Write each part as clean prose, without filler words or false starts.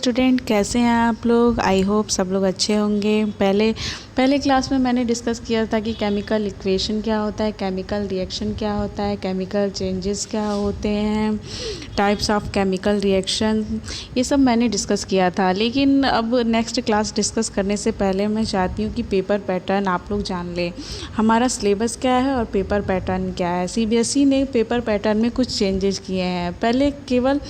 Student, कैसे हैं आप लोग। आई होप सब लोग अच्छे होंगे। पहले क्लास में मैंने डिस्कस किया था कि केमिकल इक्वेशन क्या होता है, केमिकल रिएक्शन क्या होता है, केमिकल चेंजेस क्या होते हैं, टाइप्स ऑफ केमिकल रिएक्शन, ये सब मैंने डिस्कस किया था। लेकिन अब नेक्स्ट क्लास डिस्कस करने से पहले मैं चाहती हूँ कि पेपर पैटर्न आप लोग जान लें। हमारा सिलेबस क्या है और पेपर पैटर्न क्या है। सीबीएसई ने पेपर पैटर्न में कुछ चेंजेस किए हैं। पहले केवल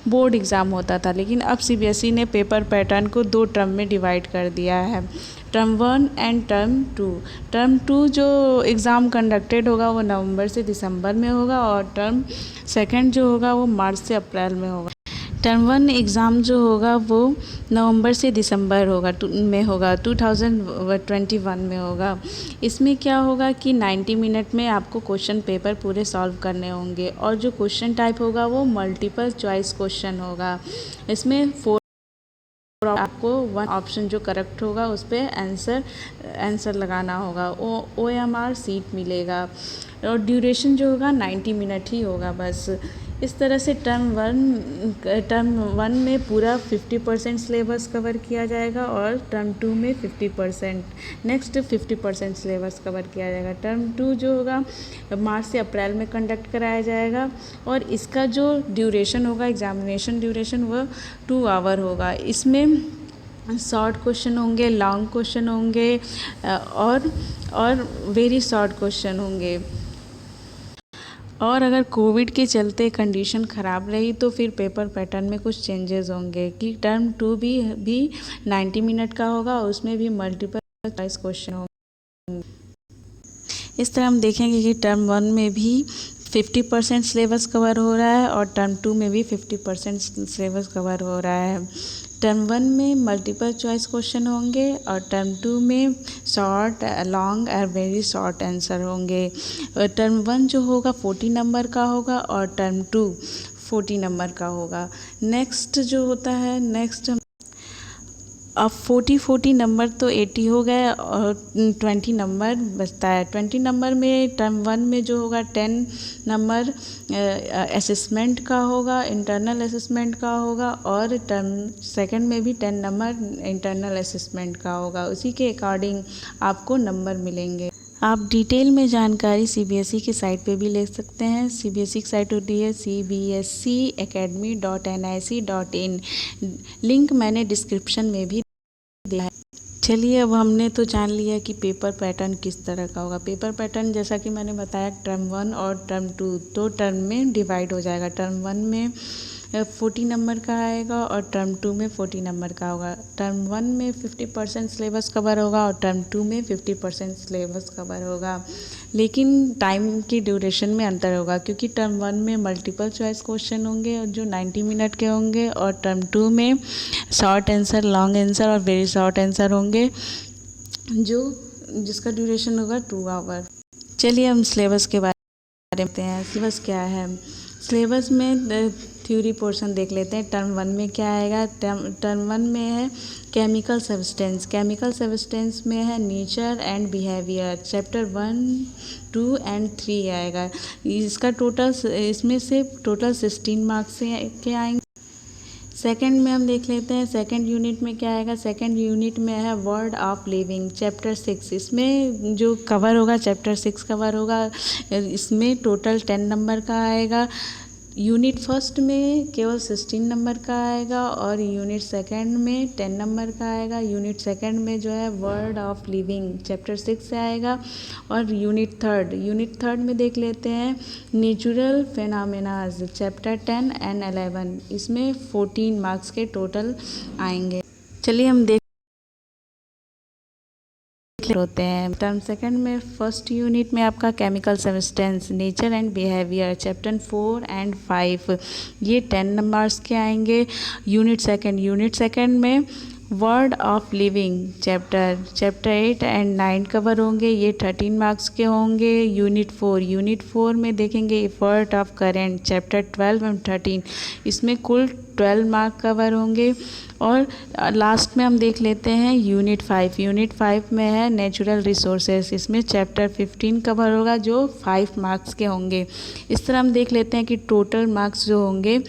बोर्ड एग्ज़ाम होता था, लेकिन अब सीबीएसई ने पेपर पैटर्न को 2 टर्म में डिवाइड कर दिया है, टर्म 1 एंड टर्म 2। टर्म 2 जो एग्ज़ाम कंडक्टेड होगा वो नवंबर से दिसंबर में होगा, और टर्म 2 जो होगा वो मार्च से अप्रैल में होगा। टर्म 1 एग्ज़ाम जो होगा वो नवंबर से दिसंबर में होगा 2021 में होगा। इसमें क्या होगा कि 90 मिनट में आपको क्वेश्चन पेपर पूरे सॉल्व करने होंगे, और जो क्वेश्चन टाइप होगा वो मल्टीपल चॉइस क्वेश्चन होगा। इसमें 4 आपको 1 ऑप्शन जो करेक्ट होगा उस पर आंसर लगाना होगा। OMR सीट मिलेगा, और ड्यूरेशन जो होगा 90 मिनट ही होगा बस। इस तरह से टर्म वन में पूरा 50% सिलेबस कवर किया जाएगा, और टर्म 2 में 50%, नेक्स्ट 50% सिलेबस कवर किया जाएगा। टर्म 2 जो होगा मार्च से अप्रैल में कंडक्ट कराया जाएगा, और इसका जो ड्यूरेशन होगा, एग्जामिनेशन ड्यूरेशन, वो 2 आवर होगा। इसमें शॉर्ट क्वेश्चन होंगे, लॉन्ग क्वेश्चन होंगे, और वेरी शॉर्ट क्वेश्चन होंगे। और अगर कोविड के चलते कंडीशन ख़राब रही तो फिर पेपर पैटर्न में कुछ चेंजेस होंगे कि टर्म 2 भी 90 मिनट का होगा, और उसमें भी मल्टीपल चॉइस क्वेश्चन होंगे। इस तरह हम देखेंगे कि टर्म 1 में भी 50% सिलेबस कवर हो रहा है, और टर्म 2 में भी 50% सिलेबस कवर हो रहा है। टर्म 1 में मल्टीपल चॉइस क्वेश्चन होंगे, और टर्म 2 में शॉर्ट, लॉन्ग और वेरी शॉर्ट आंसर होंगे। टर्म 1 जो होगा 40 नंबर का होगा, और टर्म 2 40 नंबर का होगा। नेक्स्ट जो होता है, अब 40 नंबर तो 80 हो गए, और 20 नंबर बचता है। 20 नंबर में टर्म 1 में जो होगा 10 नंबर असेसमेंट का होगा, इंटरनल असेसमेंट का होगा, और टर्म 2 में भी 10 नंबर इंटरनल असेसमेंट का होगा। उसी के अकॉर्डिंग आपको नंबर मिलेंगे। आप डिटेल में जानकारी सीबीएसई की साइट पे भी ले सकते हैं। सीबीएसई की साइट होती है cbseacademy.nic.in। लिंक मैंने डिस्क्रिप्शन में भी दिया है। चलिए, अब हमने तो जान लिया कि पेपर पैटर्न किस तरह का होगा। पेपर पैटर्न जैसा कि मैंने बताया, टर्म 1 और टर्म 2 दो टर्म में डिवाइड हो जाएगा। टर्म 1 में 40 नंबर का आएगा, और टर्म 2 में 40 नंबर का होगा। टर्म 1 में 50% सिलेबस कवर होगा, और टर्म 2 में 50% सिलेबस कवर होगा। लेकिन टाइम की ड्यूरेशन में अंतर होगा, क्योंकि टर्म 1 में मल्टीपल चॉइस क्वेश्चन होंगे जो 90 मिनट के होंगे, और टर्म 2 में शॉर्ट आंसर, लॉन्ग आंसर और वेरी शॉर्ट आंसर होंगे, जिसका ड्यूरेशन होगा 2 आवर। चलिए हम सिलेबस के बारे में देखते हैं। सिलेबस क्या है। सिलेबस में थ्योरी पोर्शन देख लेते हैं। टर्म 1 में क्या आएगा। टर्म 1 में है केमिकल सब्सटेंस। केमिकल सब्सटेंस में है nature and behaviour. Chapter 1, 2 and 3 आएगा। इसमें से टोटल 16 मार्क्स के आएंगे। सेकंड में हम देख लेते हैं, सेकंड यूनिट में क्या आएगा। सेकंड यूनिट में है वर्ड ऑफ लिविंग, चैप्टर 6। इसमें जो कवर होगा, चैप्टर 6 कवर होगा। इसमें टोटल 10 नंबर का आएगा। यूनिट फर्स्ट में केवल 16 नंबर का आएगा, और यूनिट सेकंड में 10 नंबर का आएगा। यूनिट सेकंड में जो है वर्ड ऑफ लिविंग चैप्टर 6 से आएगा। और यूनिट थर्ड में देख लेते हैं नेचुरल फेनामेनाज, चैप्टर 10 एंड 11। इसमें 14 मार्क्स के टोटल आएंगे। चलिए हम देख होते हैं। टर्म 2 में फर्स्ट यूनिट में आपका chemical substance, nature and behaviour, chapter 4 and 5, ये 10 नंबर्स के आएंगे। यूनिट सेकंड में word of living chapter 8 and 9 cover होंगे, ये 13 मार्क्स के होंगे। यूनिट 4 में देखेंगे effort of current, chapter 12 and 13, इसमें कुल 12 मार्क कवर होंगे। और लास्ट में हम देख लेते हैं यूनिट 5 में है नेचुरल रिसोर्सेज। इसमें चैप्टर 15 कवर होगा, जो 5 मार्क्स के होंगे। इस तरह हम देख लेते हैं कि टोटल मार्क्स जो होंगे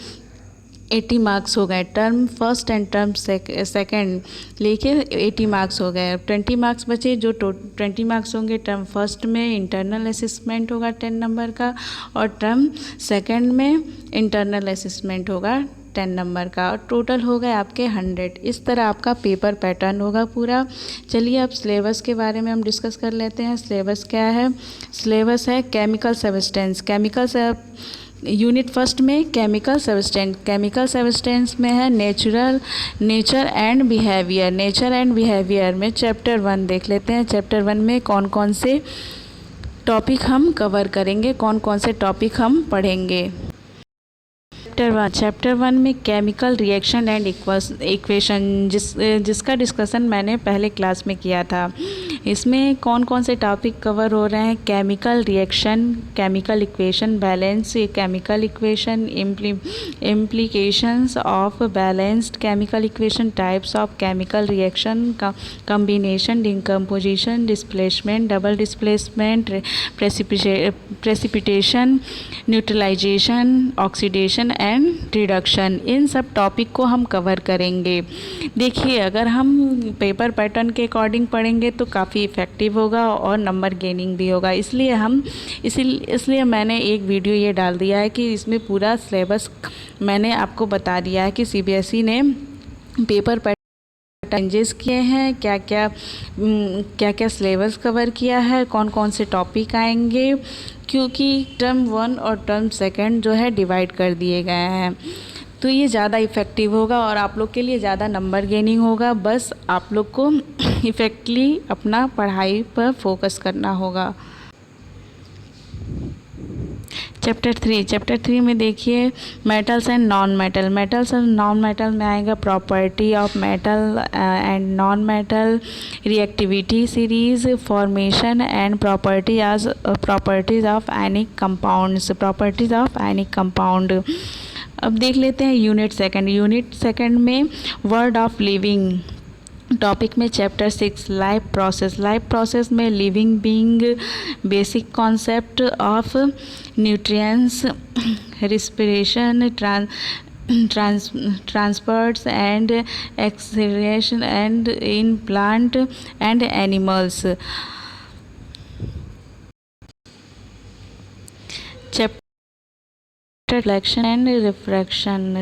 80 मार्क्स हो गए। Term first and term second लेके 80 मार्क्स हो गए। 20 मार्क्स बचे, जो 20 मार्क्स होंगे टर्म फर्स्ट में इंटरनल असेसमेंट होगा 10 नंबर का, और टर्म सेकंड में इंटरनल असेसमेंट होगा 10 नंबर का, और टोटल हो गए आपके 100। इस तरह आपका पेपर पैटर्न होगा पूरा। चलिए अब सिलेबस के बारे में हम डिस्कस कर लेते हैं। सिलेबस क्या है? सिलेबस है केमिकल सब्सटेंस। यूनिट फर्स्ट में केमिकल सब्सटेंस। केमिकल सब्सटेंस में है nature and behaviour. Nature and behaviour में चैप्टर 1 देख लेते हैं। चैप्टर 1 में कौन कौन से टॉपिक हम कवर करेंगे, कौन कौन से टॉपिक हम पढ़ेंगे। चैप्टर 1 में केमिकल रिएक्शन एंड इक्वेशन, जिसका डिस्कशन मैंने पहले क्लास में किया था। इसमें कौन कौन से टॉपिक कवर हो रहे हैं? Chemical reaction, chemical equation, balance chemical equation, implications of balanced chemical equation, types of chemical reaction, combination, decomposition, displacement, double displacement, precipitation, neutralization, oxidation and reduction. इन सब टॉपिक को हम कवर करेंगे। देखिए, अगर हम पेपर पैटर्न के अकॉर्डिंग पढ़ेंगे तो काफ़ी इफ़ेक्टिव होगा और नंबर गेनिंग भी होगा। इसलिए मैंने एक वीडियो ये डाल दिया है कि इसमें पूरा सिलेबस मैंने आपको बता दिया है कि सीबीएसई ने पेपर चेंजेस किए हैं, क्या क्या सिलेबस कवर किया है, कौन कौन से टॉपिक आएंगे, क्योंकि टर्म 1 और टर्म 2 जो है डिवाइड कर दिए गए हैं। तो ये ज़्यादा इफ़ेक्टिव होगा और आप लोग के लिए ज़्यादा नंबर गेनिंग होगा। बस आप लोग को इफ़ेक्टली अपना पढ़ाई पर फोकस करना होगा। चैप्टर 3 में देखिए metals and non metal. Metals and non metal में आएगा property of metal and non metal, reactivity series, formation and properties of ionic compound. अब देख लेते हैं यूनिट सेकंड में वर्ड ऑफ लिविंग टॉपिक में चैप्टर 6 लाइफ प्रोसेस में living being, basic concept of nutrients, respiration, transports and excretion and in plant and animals. Reflection and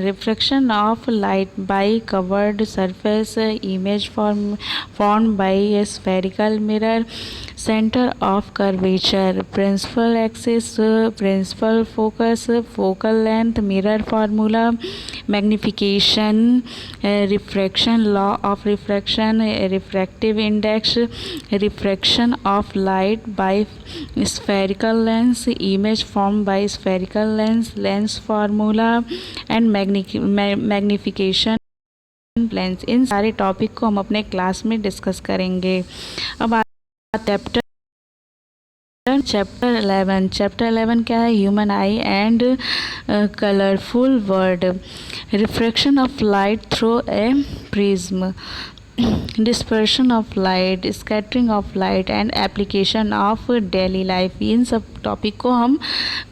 refraction of light by covered surface, image formed by a spherical mirror, center of curvature, principal axis, principal focus, focal length, mirror formula, magnification, refraction, law of refraction, refractive index, refraction of light by spherical lens, image formed by spherical lens formula and magnification lens. इन सारे topic को हम अपने class में discuss करेंगे। अब chapter 11 क्या है? Human eye and colourful world, refraction of light through a prism, dispersion of light, scattering of light and application of daily life. इन सब टॉपिक को हम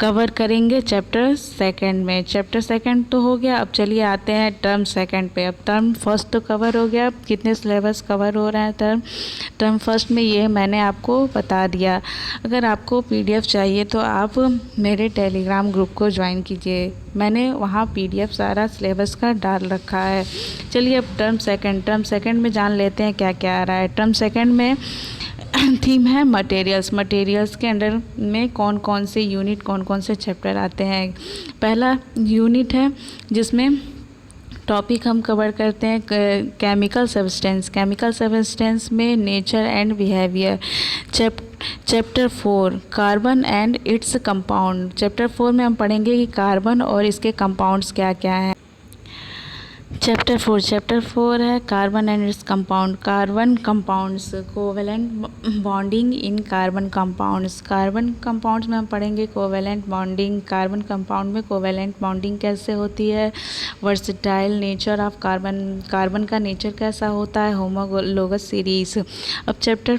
कवर करेंगे चैप्टर 2 में। चैप्टर 2 तो हो गया। अब चलिए आते हैं टर्म 2 पे। अब टर्म 1 तो कवर हो गया। कितने सिलेबस कवर हो रहे हैं टर्म 1 में, ये मैंने आपको बता दिया। अगर आपको पीडीएफ चाहिए तो आप मेरे टेलीग्राम ग्रुप को ज्वाइन कीजिए, मैंने वहाँ पीडीएफ सारा सिलेबस का डाल रखा है। चलिए अब टर्म सेकंड में जान लेते हैं क्या क्या आ रहा है। टर्म 2 में थीम है मटेरियल्स के अंडर में कौन कौन से यूनिट, कौन कौन से चैप्टर आते हैं। पहला यूनिट है जिसमें टॉपिक हम कवर करते हैं केमिकल सब्सटेंस में nature and behaviour. Chapter 4 carbon and its compound. Chapter 4 में हम पढ़ेंगे कि कार्बन और इसके कंपाउंड्स क्या क्या हैं। चैप्टर 4 है carbon and its compound. Carbon compounds, covalent bonding in carbon compounds. Carbon compounds में हम पढ़ेंगे कोवेलेंट बॉन्डिंग। कार्बन कंपाउंड में कोवेलेंट बॉन्डिंग कैसे होती है, वर्सेटाइल नेचर ऑफ कार्बन का नेचर कैसा होता है, होमोलोगस सीरीज। अब चैप्टर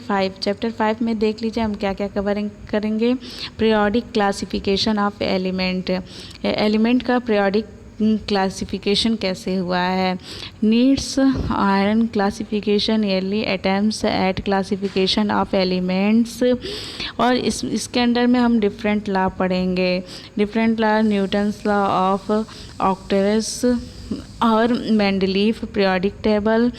5 में देख लीजिए हम क्या क्या कवरिंग करेंगे। पीरियोडिक क्लासिफिकेशन ऑफ एलिमेंट का पीरियोडिक क्लासिफिकेशन कैसे हुआ है। नीड्स आयरन classification early attempts at classification of elements. और इसके अंडर में हम डिफरेंट लॉ पढ़ेंगे। Different law Newton's law of octaves और Mendeleev periodic table,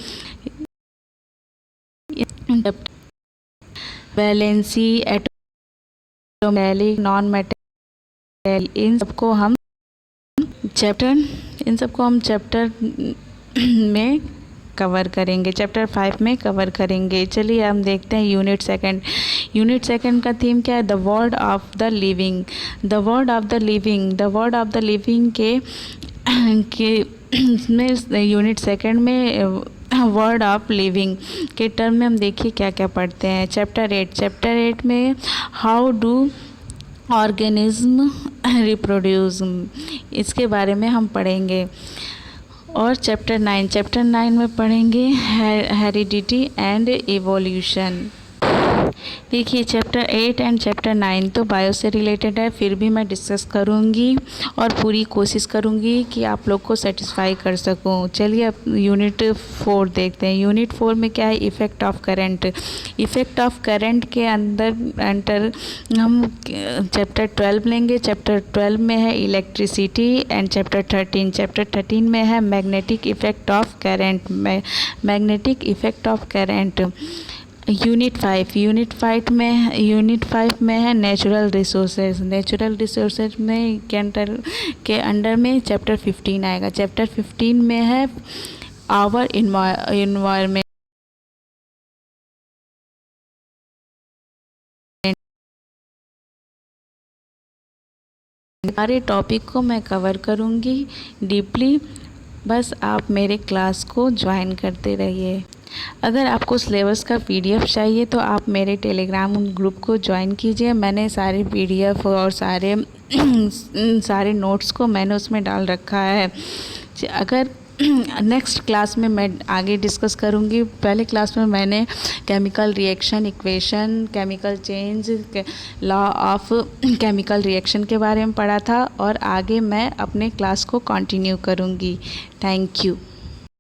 valency, atomic, non metal, इन सबको हम चैप्टर में कवर करेंगे, चैप्टर 5 में कवर करेंगे। चलिए हम देखते हैं यूनिट सेकंड। यूनिट सेकंड का थीम क्या है? The word of the living. The word of the living के में यूनिट सेकंड में वर्ड ऑफ लिविंग के टर्म में हम देखिए क्या क्या पढ़ते हैं। चैप्टर 8 में हाउ डू ऑर्गेनिज्म रिप्रोड्यूस, इसके बारे में हम पढ़ेंगे। और चैप्टर 9 में पढ़ेंगे हेरिडिटी एंड इवोल्यूशन। देखिए चैप्टर 8 एंड चैप्टर 9 तो बायो से रिलेटेड है, फिर भी मैं डिस्कस करूँगी और पूरी कोशिश करूँगी कि आप लोग को सेटिस्फाई कर सकूँ। चलिए अब यूनिट 4 देखते हैं। यूनिट 4 में क्या है? Effect of current. Effect of current के अंदर हम चैप्टर 12 लेंगे। चैप्टर 12 में है इलेक्ट्रिसिटी एंड चैप्टर 13 में है magnetic effect of current. Magnetic effect of current. Unit 5 में है नेचुरल रिसोर्सेज। में के अंडर में चैप्टर 15 आएगा। चैप्टर 15 में है आवर इन्वायरमेंट। सारे टॉपिक को मैं कवर करूँगी डीपली, बस आप मेरे क्लास को ज्वाइन करते रहिए। अगर आपको सिलेबस का PDF चाहिए तो आप मेरे टेलीग्राम ग्रुप को ज्वाइन कीजिए। मैंने सारे PDF और सारे नोट्स को मैंने उसमें डाल रखा है। अगर नेक्स्ट क्लास में मैं आगे डिस्कस करूँगी। पहले क्लास में मैंने chemical reaction, equation, chemical change, law of chemical reaction के बारे में पढ़ा था और आगे मैं अपने क्लास को कंटिन्यू करूँगी। Thank you.